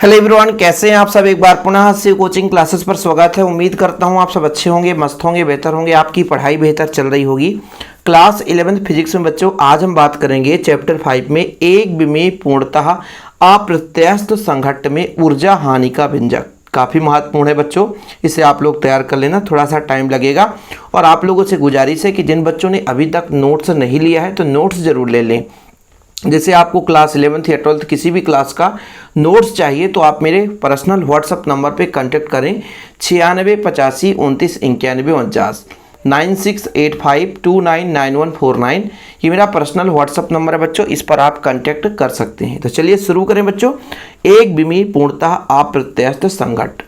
Hello everyone, कैसे हैं आप सब। एक बार पुनः से कोचिंग क्लासेस पर स्वागत है। उम्मीद करता हूं आप सब अच्छे होंगे, मस्त होंगे, बेहतर होंगे, आपकी पढ़ाई बेहतर चल रही होगी। क्लास 11th फिजिक्स में बच्चों आज हम बात करेंगे चैप्टर 5 में एक विमीय पूर्णतः अप्रत्यास्थ संघट्ट में ऊर्जा हानि का व्यंजक। काफ़ी महत्वपूर्ण है बच्चों, इसे आप लोग तैयार कर लेना, थोड़ा सा टाइम लगेगा। और आप लोगों से गुजारिश है कि जिन बच्चों ने अभी तक नोट्स नहीं लिया है तो नोट्स ज़रूर ले लें। जैसे आपको क्लास 11th या 12th किसी भी क्लास का नोट्स चाहिए तो आप मेरे पर्सनल व्हाट्सअप नंबर पे कांटेक्ट करें 9685299149 9685299149। ये मेरा पर्सनल व्हाट्सअप नंबर है बच्चों, इस पर आप कांटेक्ट कर सकते हैं। तो चलिए शुरू करें बच्चों। एक विमीय पूर्णतः अप्रत्यास्थ संघट्ट।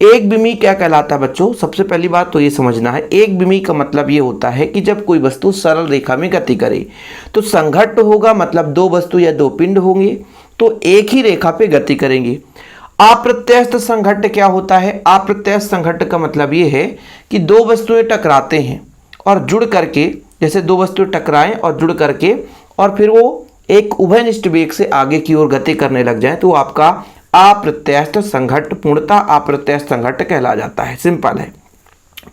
एक विमीय क्या कहलाता है बच्चों? सबसे पहली बात तो ये समझना है, एक विमीय का मतलब ये होता है कि जब कोई वस्तु सरल रेखा में गति करे तो संघट्ट होगा, मतलब दो वस्तु या दो पिंड होंगे तो एक ही रेखा पे गति करेंगे। अप्रत्यास्थ संघट्ट क्या होता है? अप्रत्यास्थ संघट्ट का मतलब ये है कि दो वस्तुएं टकराते हैं और जुड़ करके, जैसे दो वस्तुएं टकराएं और जुड़ करके और फिर वो एक उभयनिष्ठ वेग से आगे की ओर गति करने लग जाए तो आपका अप्रत्यास्थ संघट्ट, पूर्णतः अप्रत्यास्थ संघट्ट कहला जाता है। सिंपल है,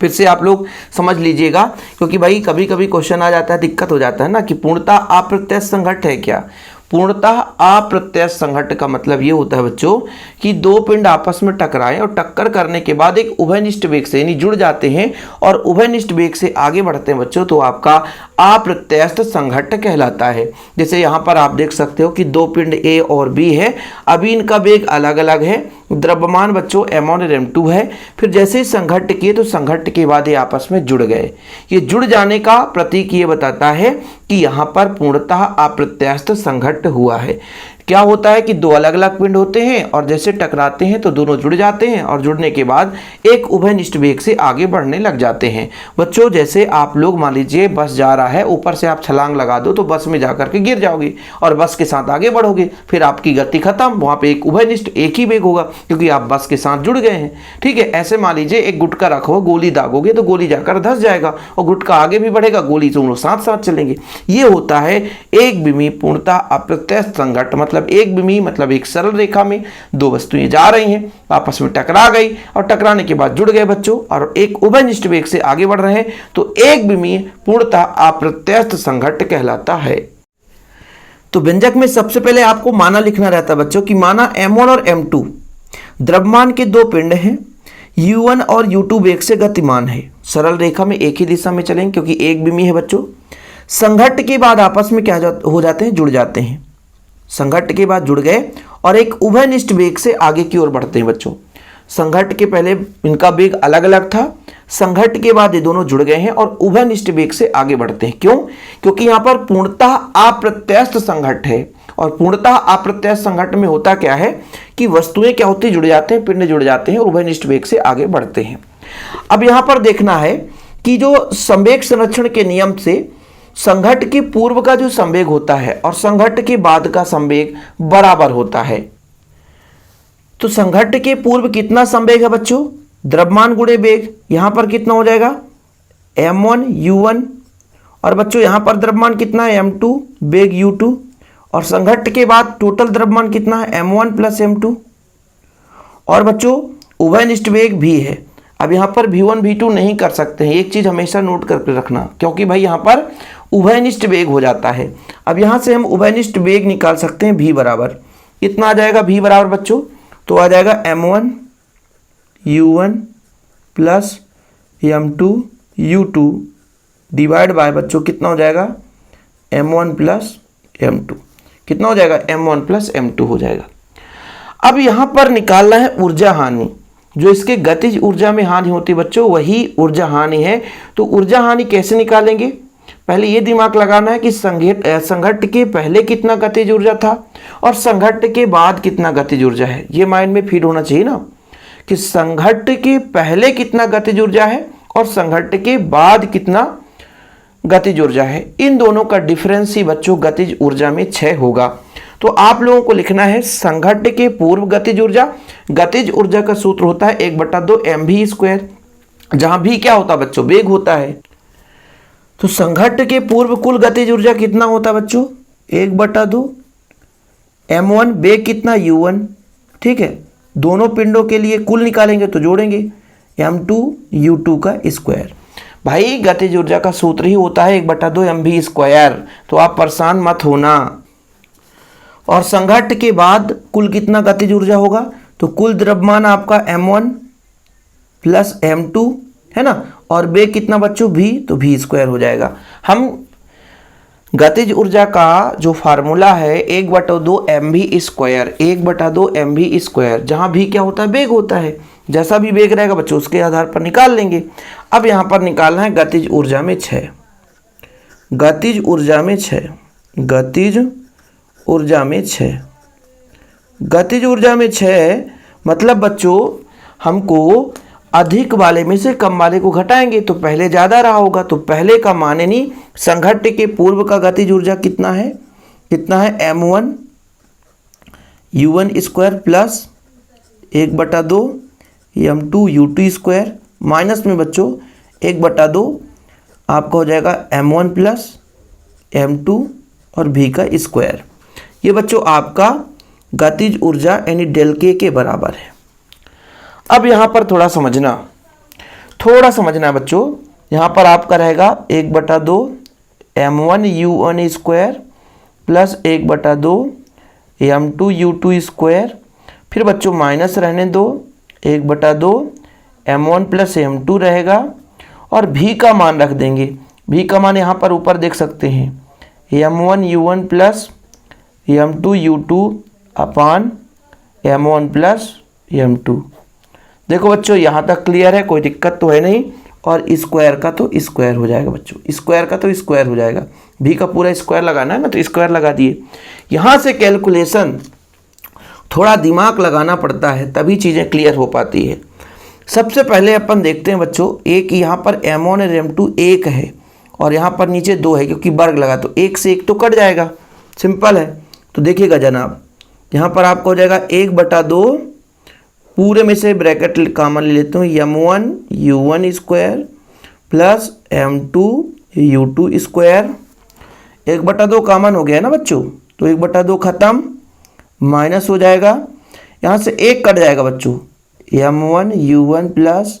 फिर से आप लोग समझ लीजिएगा, क्योंकि भाई कभी कभी क्वेश्चन आ जाता है, दिक्कत हो जाता है ना कि पूर्णतः अप्रत्यास्थ संघट्ट है क्या। पूर्णतः अप्रत्यास्थ संघट्ट का मतलब ये होता है बच्चों कि दो पिंड आपस में टकराएं और टक्कर करने के बाद एक उभयनिष्ठ वेग से यानी जुड़ जाते हैं और उभयनिष्ठ वेग से आगे बढ़ते हैं बच्चों, तो आपका अप्रत्यास्थ संघट्ट कहलाता है। जैसे यहाँ पर आप देख सकते हो कि दो पिंड ए और बी है, अभी इनका वेग अलग अलग है, द्रव्यमान बच्चों m1 और m2 है। फिर जैसे ही संघट्ट किए तो संघट्ट के बाद ये आपस में जुड़ गए। ये जुड़ जाने का प्रतीक ये बताता है कि यहाँ पर पूर्णतः अप्रत्यास्थ संघट्ट हुआ है। क्या होता है कि दो अलग अलग पिंड होते हैं और जैसे टकराते हैं तो दोनों जुड़ जाते हैं और जुड़ने के बाद एक उभयनिष्ठ वेग से आगे बढ़ने लग जाते हैं। बच्चों जैसे आप लोग मान लीजिए बस जा रहा है, ऊपर से आप छलांग लगा दो तो बस में जाकर के गिर जाओगे और बस के साथ आगे बढ़ोगे, फिर आपकी गति खत्म, वहां पे एक उभयनिष्ठ एक ही वेग होगा क्योंकि आप बस के साथ जुड़ गए हैं। ठीक है, ऐसे मान लीजिए एक गुटका रखो, गोली दागोगे तो गोली जाकर धंस जाएगा और गुटका आगे भी बढ़ेगा, गोली दोनों साथ साथ चलेंगे। ये होता है एक विमीय पूर्णतः अप्रत्यास्थ संघट्ट। मतलब एक विमीय मतलब एक सरल रेखा में दो वस्तुएं जा रही हैं, आपस में टकरा गई और टकराने के बाद जुड़ गए बच्चों और एक उभयनिष्ठ वेग से आगे बढ़ रहे हैं, तो एक विमीय पूर्णतः अप्रत्यास्थ संघट्ट कहलाता है। तो व्यंजक में सबसे पहले आपको माना लिखना रहता है बच्चों कि माना m1 और m2 द्रव्यमान के दो पिंड हैं, u1 और u2 वेग से गतिमान है, सरल रेखा में एक ही दिशा में चलेंगे क्योंकि एक विमीय है बच्चों। संघट्ट के बाद आपस में क्या हो जाते हैं? जुड़ जाते हैं। संघट्ट के बाद जुड़ गए और एक उभयनिष्ठ वेग से आगे की ओर बढ़ते हैं बच्चों। संघट्ट के पहले इनका वेग अलग अलग था, संघट्ट के बाद ये दोनों जुड़ गए हैं और उभयनिष्ठ वेग से आगे बढ़ते हैं। क्यों? क्योंकि यहाँ पर पूर्णतः अप्रत्यास्थ संघट्ट है और पूर्णतः अप्रत्यास्थ संघट्ट में होता क्या है कि वस्तुएं क्या होती जुड़ जाते हैं, पिंड जुड़ जाते हैं और उभयनिष्ठ वेग से आगे बढ़ते हैं। अब यहाँ पर देखना है कि जो संवेग संरक्षण के नियम से संघट्ट के पूर्व का जो संवेग होता है और संघट्ट के बाद का संवेग बराबर होता है। तो संघट्ट के पूर्व कितना संवेग है बच्चों? द्रव्यमान गुणे वेग, यहां पर कितना हो जाएगा? m1 u1 और बच्चों यहां पर द्रव्यमान कितना है? m2 वेग u2 और संघट्ट के बाद टोटल द्रव्यमान कितना है? m1 प्लस m2 और बच्चों उभयनिष्ठ वेग भी है। अब यहाँ पर v1 v2 नहीं कर सकते हैं, एक चीज हमेशा नोट करके रखना क्योंकि भाई यहाँ पर उभयनिष्ठ वेग हो जाता है। अब यहाँ से हम उभयनिष्ठ वेग निकाल सकते हैं, v बराबर कितना आ जाएगा? v बराबर बच्चों तो आ जाएगा m1 u1 plus m2 u2 divide by बच्चों कितना हो जाएगा? m1 प्लस m2 कितना हो जाएगा? m1 प्लस m2 हो जाएगा। अब यहाँ पर निकालना है ऊर्जा हानि। जो इसके गतिज ऊर्जा में हानि होती है बच्चों वही ऊर्जा हानि है। तो ऊर्जा हानि कैसे निकालेंगे? पहले ये दिमाग लगाना है कि संघट्ट के पहले कितना गतिज ऊर्जा था और संघट्ट के बाद कितना गतिज ऊर्जा है। ये माइंड में फीड होना चाहिए ना कि संघट्ट के पहले कितना गतिज ऊर्जा है और संघट्ट के बाद कितना गतिज ऊर्जा है। इन दोनों का डिफरेंस ही बच्चों गतिज ऊर्जा में 6 होगा। तो आप लोगों को लिखना है संघट्ट के पूर्व गतिज ऊर्जा। गतिज ऊर्जा का सूत्र होता है 1/2 mv², जहां भी क्या होता है बच्चों? वेग होता है। तो संघट्ट के पूर्व कुल गतिज ऊर्जा कितना होता है बच्चों? 1/2 m1 वेग कितना? u1 ठीक है, दोनों पिंडों के लिए कुल निकालेंगे तो जोड़ेंगे m2u2 का स्क्वायर। भाई गतिज ऊर्जा का सूत्र ही होता है 1/2 mv स्क्वायर, तो आप परेशान मत होना। और संघट्ट के बाद कुल कितना गतिज ऊर्जा होगा, तो कुल द्रव्यमान आपका m1 प्लस m2 है ना, और वेग कितना बच्चों v, तो v स्क्वायर हो जाएगा। हम गतिज ऊर्जा का जो फार्मूला है 1/2 mv स्क्वायर, 1/2 mv स्क्वायर, जहाँ v क्या होता है, वेग होता है, जैसा भी वेग रहेगा बच्चों उसके आधार पर निकाल लेंगे। अब यहाँ पर निकालना है गतिज ऊर्जा में 6, गतिज ऊर्जा में 6, गतिज ऊर्जा में 6, गतिज ऊर्जा में 6 मतलब बच्चों हमको अधिक वाले में से कम वाले को घटाएंगे तो पहले ज़्यादा रहा होगा, तो पहले का मान यानी संघट्ट के पूर्व का गतिज ऊर्जा कितना है, m1 u1 square plus 1/2 m2 u2 square minus में बच्चों 1/2 आपका हो जाएगा m1 प्लस m2 और v का स्क्वायर। ये बच्चों आपका गतिज ऊर्जा यानी डेल के बराबर है। अब यहाँ पर थोड़ा समझना है बच्चों, यहाँ पर आपका रहेगा 1/2 m1 u1 square plus 1/2 m2 u2 square, फिर बच्चों माइनस रहने दो 1/2 m1 प्लस m2 रहेगा, और v का मान रख देंगे। v का मान यहाँ पर ऊपर देख सकते हैं m1 u1 plus m2 u2 अपान m1 प्लस m2। देखो बच्चों यहाँ तक क्लियर है, कोई दिक्कत तो है नहीं, और स्क्वायर का तो स्क्वायर हो जाएगा बच्चों, स्क्वायर का तो स्क्वायर हो जाएगा, v का पूरा स्क्वायर लगाना है ना, तो स्क्वायर लगा दिए। यहाँ से कैलकुलेशन थोड़ा दिमाग लगाना पड़ता है तभी चीज़ें क्लियर हो पाती है। सबसे पहले अपन देखते हैं बच्चों, एक यहाँ पर m1 और m2 1 है और यहाँ पर नीचे 2 है, क्योंकि वर्ग लगा तो 1 से 1 तो कट जाएगा, सिंपल है। तो देखिएगा जनाब, यहाँ पर आपको हो जाएगा 1/2 पूरे में से ब्रैकेट कॉमन ले लेते हूँ m1 u1 square plus m2 u2 square, 1/2 common हो गया है ना बच्चों, तो 1/2 खत्म, माइनस हो जाएगा, यहाँ से 1 कट जाएगा बच्चों, m1 u1 plus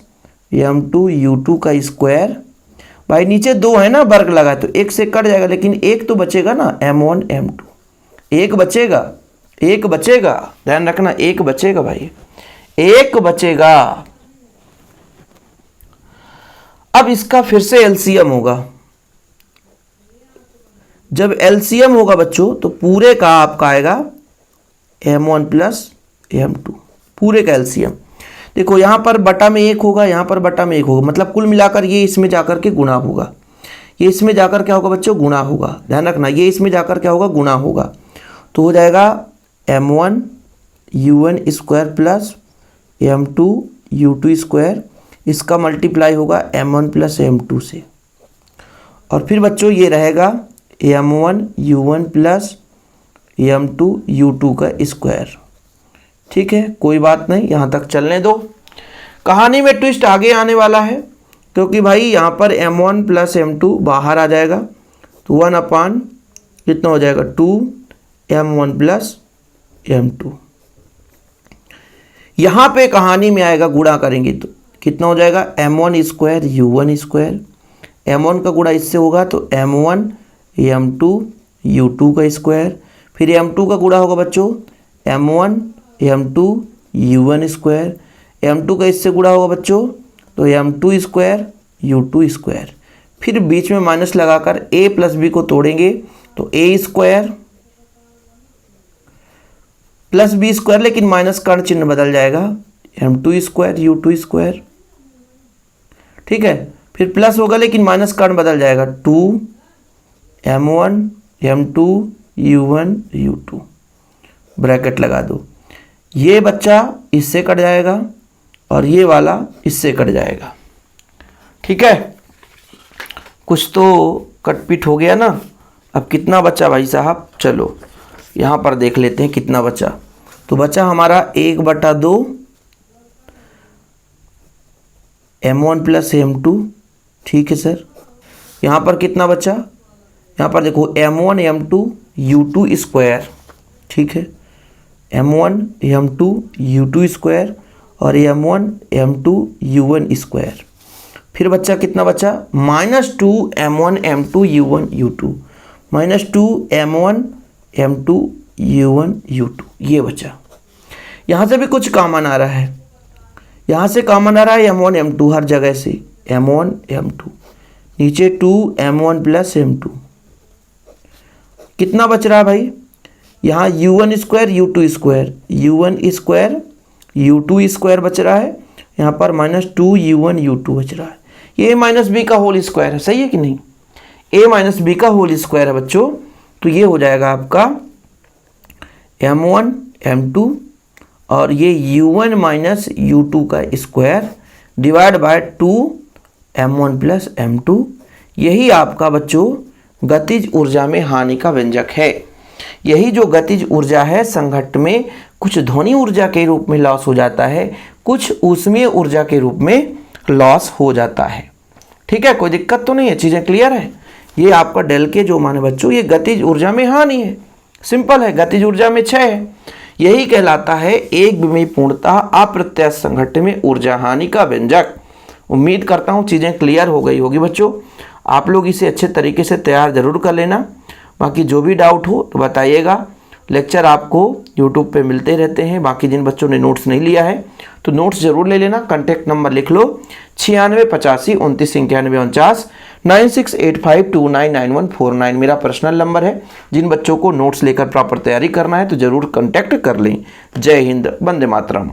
m2 u2 का स्क्वायर। भाई नीचे 2 है ना, वर्ग लगा तो 1 से कट जाएगा, लेकिन 1 तो बचेगा ना, m1 m2, 1 बचेगा, 1 बचेगा, ध्यान रखना 1 बचेगा भाई, 1 बचेगा। अब इसका फिर से एलसीएम होगा, जब एलसीएम होगा बच्चों तो पूरे का आपका आएगा m1 प्लस m2, पूरे का एलसीएम। देखो यहाँ पर बटा में 1 होगा, यहाँ पर बटा में 1 होगा, मतलब कुल मिलाकर ये इसमें जाकर के गुणा होगा, ये इसमें जाकर क्या होगा बच्चों, गुणा होगा, ध्यान रखना, ये इसमें जाकर क्या होगा, गुणा होगा, तो हो जाएगा m1 u1 square plus m2 u2 square, इसका मल्टीप्लाई होगा m1 प्लस m2 से, और फिर बच्चों ये रहेगा m1 u1 plus m2 u2 का स्क्वायर। ठीक है, कोई बात नहीं, यहाँ तक चलने दो। कहानी में ट्विस्ट आगे आने वाला है, क्योंकि भाई यहाँ पर m1 प्लस m2 बाहर आ जाएगा, तो 1 अपान कितना हो जाएगा 2 m1 प्लस m2। यहाँ पे कहानी में आएगा गुणा करेंगे तो कितना हो जाएगा m1 square u1 square, m1 का गुणा इससे होगा तो m1 m2 u2 का स्क्वायर, फिर m2 का गुणा होगा बच्चों m1 m2 u1 square, m2 का इससे गुणा होगा बच्चों तो m2 स्क्वायर u2 स्क्वायर, फिर बीच में माइनस लगाकर a प्लस b को तोड़ेंगे तो a square plus B square, लेकिन माइनस का चिन्ह बदल जाएगा m2 स्क्वायर u2 स्क्वायर। ठीक है, फिर प्लस होगा लेकिन माइनस का बदल जाएगा 2 m1 m2 u1 u2, bracket लगा दो, ये बच्चा इससे कट जाएगा और ये वाला इससे कट जाएगा। ठीक है, कुछ तो कटपिट हो गया ना। अब कितना बचा भाई साहब, चलो यहाँ पर देख लेते हैं कितना बचा। तो बचा हमारा 1/2 m1 प्लस m2। ठीक है सर, यहाँ पर कितना बचा, यहाँ पर देखो m1 m2 u2 स्क्वायर। ठीक है, m1 m2 u2 स्क्वायर और m1 m2 u1 स्क्वायर। फिर बच्चा कितना बचा, -2 m1 m2 u1 u2, -2 m1 m2 u1 u2, ये बचा। यहाँ से भी कुछ कॉमन आ रहा है, यहाँ से कॉमन आ रहा है m1 m2 हर जगह से, m1 m2, नीचे 2 m1 प्लस m2, कितना बच रहा है भाई, यहाँ u1 square u2 square, u1 square u2 square बच रहा है, यहाँ पर -2 u1 u2 बच रहा है। ये माइनस बी का होल स्क्वायर है, सही है कि नहीं, a माइनस बी का होल स्क्वायर है बच्चों। तो ये हो जाएगा आपका m1 m2 और ये u1 माइनस u2 का square divide by 2 m1 plus m2। यही आपका बच्चों गतिज ऊर्जा में हानि का व्यंजक है। यही जो गतिज ऊर्जा है संघट्ट में कुछ ध्वनि ऊर्जा के रूप में लॉस हो जाता है, कुछ ऊष्मीय ऊर्जा के रूप में लॉस हो जाता है। ठीक है, कोई दिक्कत तो नहीं है, चीज़ें क्लियर है। ये आपका डेल के जो माने बच्चों, ये गतिज ऊर्जा में हानि है, सिंपल है, गतिज ऊर्जा में क्षय है। यही कहलाता है एक विमीय पूर्णतः अप्रत्यास्थ संघट्ट में ऊर्जा हानि का व्यंजक। उम्मीद करता हूँ चीज़ें क्लियर हो गई होगी बच्चों। आप लोग इसे अच्छे तरीके से तैयार जरूर कर लेना। बाकी जो भी डाउट हो तो बताइएगा। लेक्चर आपको यूट्यूब पे मिलते रहते हैं। बाकी जिन बच्चों ने नोट्स नहीं लिया है तो नोट्स ज़रूर ले लेना। कॉन्टैक्ट नंबर लिख लो 96 85 29 91 49, 9685299149 मेरा पर्सनल नंबर है। जिन बच्चों को नोट्स लेकर प्रॉपर तैयारी करना है तो ज़रूर कॉन्टैक्ट कर लें। जय हिंद, वंदे मातरम।